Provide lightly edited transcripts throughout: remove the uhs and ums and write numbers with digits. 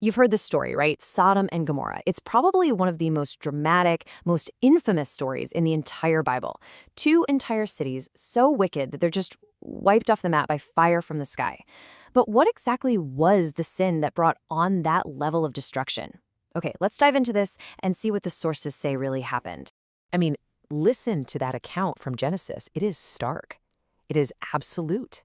You've heard this story, right? Sodom and Gomorrah. It's probably one of the most dramatic, most infamous stories in the entire Bible. Two entire cities so wicked that they're just wiped off the map by fire from the sky. But what exactly was the sin that brought on that level of destruction? Okay, let's dive into this and see what the sources say really happened. I mean, listen to that account from Genesis. It is stark. It is absolute.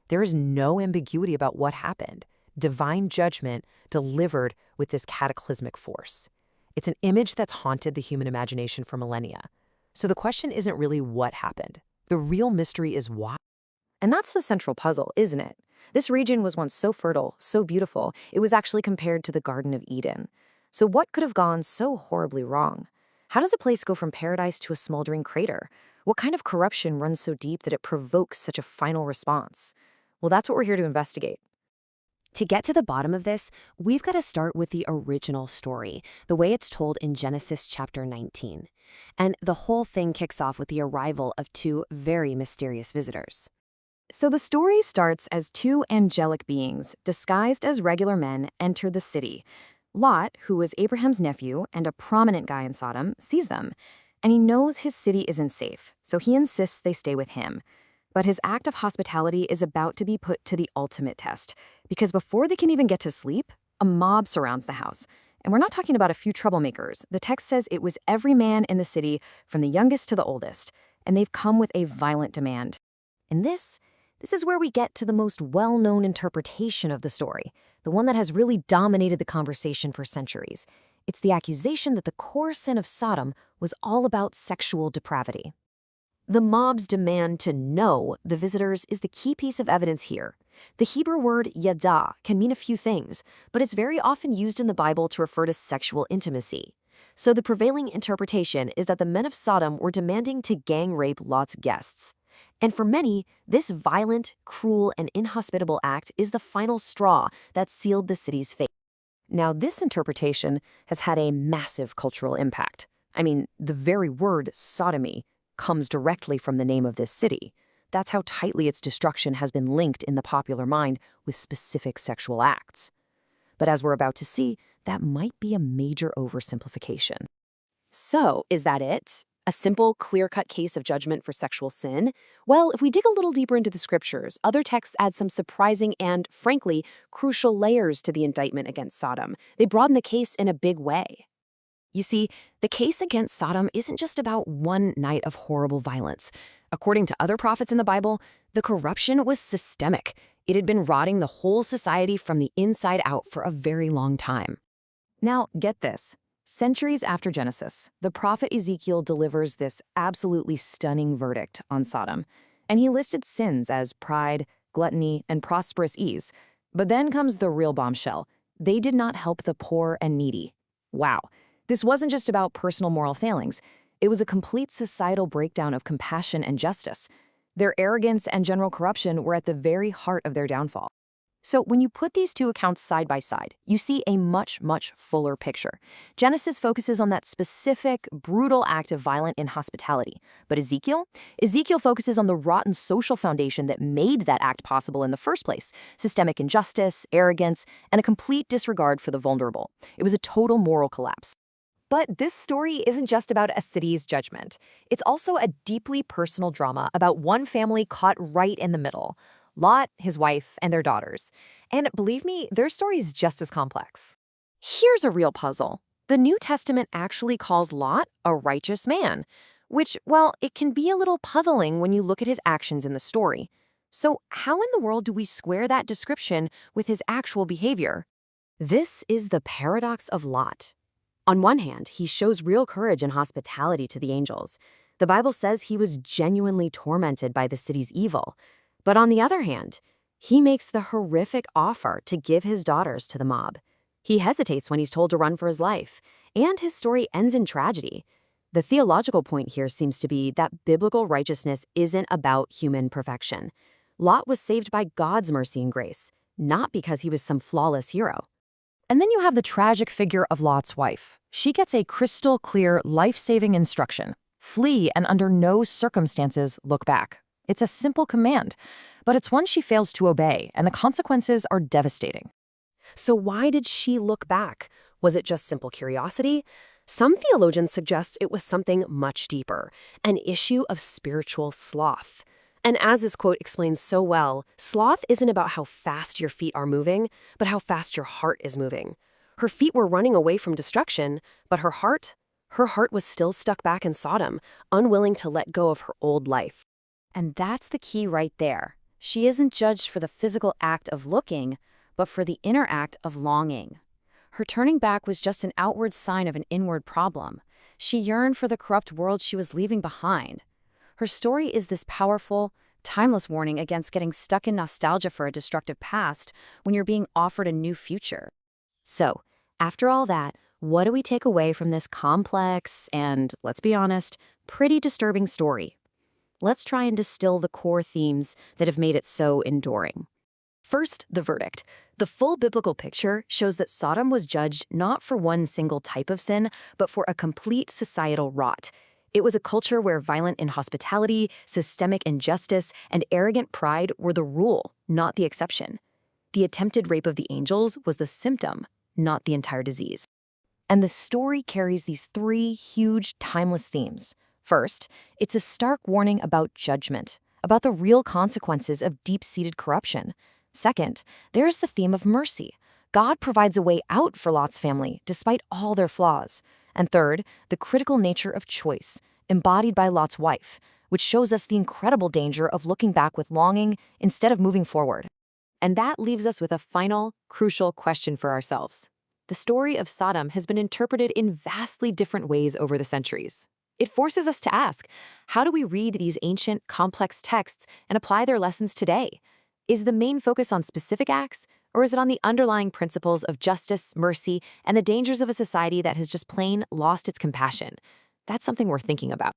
There is no ambiguity about what happened. Divine judgment delivered with this cataclysmic force. It's an image that's haunted the human imagination for millennia. So the question isn't really what happened. The real mystery is why. And that's the central puzzle, isn't it? This region was once so fertile, so beautiful, it was actually compared to the Garden of Eden. So what could have gone so horribly wrong? How does a place go from paradise to a smoldering crater? What kind of corruption runs so deep that it provokes such a final response? Well, that's what we're here to investigate. To get to the bottom of this, we've got to start with the original story, the way it's told in Genesis chapter 19. And the whole thing kicks off with the arrival of two very mysterious visitors. So the story starts as two angelic beings, disguised as regular men, enter the city. Lot, who was Abraham's nephew and a prominent guy in Sodom, sees them, and he knows his city isn't safe, so he insists they stay with him. But his act of hospitality is about to be put to the ultimate test, because before they can even get to sleep, a mob surrounds the house. And we're not talking about a few troublemakers. The text says it was every man in the city, from the youngest to the oldest, and they've come with a violent demand. And this is where we get to the most well-known interpretation of the story, the one that has really dominated the conversation for centuries. It's the accusation that the core sin of Sodom was all about sexual depravity. The mob's demand to know the visitors is the key piece of evidence here. The Hebrew word yada can mean a few things, but it's very often used in the Bible to refer to sexual intimacy. So the prevailing interpretation is that the men of Sodom were demanding to gang rape Lot's guests. And for many, this violent, cruel, and inhospitable act is the final straw that sealed the city's fate. Now, this interpretation has had a massive cultural impact. I mean, the very word sodomy comes directly from the name of this city. That's how tightly its destruction has been linked in the popular mind with specific sexual acts. But as we're about to see, that might be a major oversimplification. So, is that it? A simple, clear-cut case of judgment for sexual sin? Well, if we dig a little deeper into the scriptures, other texts add some surprising and, frankly, crucial layers to the indictment against Sodom. They broaden the case in a big way. You see, the case against Sodom isn't just about one night of horrible violence. According to other prophets in the Bible, the corruption was systemic. It had been rotting the whole society from the inside out for a very long time. Now, get this. Centuries after Genesis, the prophet Ezekiel delivers this absolutely stunning verdict on Sodom. And he listed sins as pride, gluttony, and prosperous ease. But then comes the real bombshell. They did not help the poor and needy. Wow. This wasn't just about personal moral failings. It was a complete societal breakdown of compassion and justice. Their arrogance and general corruption were at the very heart of their downfall. So when you put these two accounts side by side, you see a much, much fuller picture. Genesis focuses on that specific, brutal act of violent inhospitality. But Ezekiel focuses on the rotten social foundation that made that act possible in the first place: systemic injustice, arrogance, and a complete disregard for the vulnerable. It was a total moral collapse. But this story isn't just about a city's judgment. It's also a deeply personal drama about one family caught right in the middle: Lot, his wife, and their daughters. And believe me, their story is just as complex. Here's a real puzzle. The New Testament actually calls Lot a righteous man, which, well, it can be a little puzzling when you look at his actions in the story. So how in the world do we square that description with his actual behavior? This is the paradox of Lot. On one hand, he shows real courage and hospitality to the angels. The Bible says he was genuinely tormented by the city's evil. But on the other hand, he makes the horrific offer to give his daughters to the mob. He hesitates when he's told to run for his life, and his story ends in tragedy. The theological point here seems to be that biblical righteousness isn't about human perfection. Lot was saved by God's mercy and grace, not because he was some flawless hero. And then you have the tragic figure of Lot's wife. She gets a crystal clear, life-saving instruction: flee and under no circumstances look back. It's a simple command, but it's one she fails to obey, and the consequences are devastating. So why did she look back? Was it just simple curiosity? Some theologians suggest it was something much deeper, an issue of spiritual sloth. And as this quote explains so well, sloth isn't about how fast your feet are moving, but how fast your heart is moving. Her feet were running away from destruction, but her heart was still stuck back in Sodom, unwilling to let go of her old life. And that's the key right there. She isn't judged for the physical act of looking, but for the inner act of longing. Her turning back was just an outward sign of an inward problem. She yearned for the corrupt world she was leaving behind. Her story is this powerful, timeless warning against getting stuck in nostalgia for a destructive past when you're being offered a new future. So, after all that, what do we take away from this complex and, let's be honest, pretty disturbing story? Let's try and distill the core themes that have made it so enduring. First, the verdict. The full biblical picture shows that Sodom was judged not for one single type of sin, but for a complete societal rot. It was a culture where violent inhospitality, systemic injustice, and arrogant pride were the rule, not the exception. The attempted rape of the angels was the symptom, not the entire disease. And the story carries these three huge, timeless themes. First, it's a stark warning about judgment, about the real consequences of deep-seated corruption. Second, there's the theme of mercy. God provides a way out for Lot's family, despite all their flaws. And third, the critical nature of choice, embodied by Lot's wife, which shows us the incredible danger of looking back with longing instead of moving forward. And that leaves us with a final, crucial question for ourselves. The story of Sodom has been interpreted in vastly different ways over the centuries. It forces us to ask, how do we read these ancient, complex texts and apply their lessons today? Is the main focus on specific acts, or is it on the underlying principles of justice, mercy, and the dangers of a society that has just plain lost its compassion? That's something we're thinking about.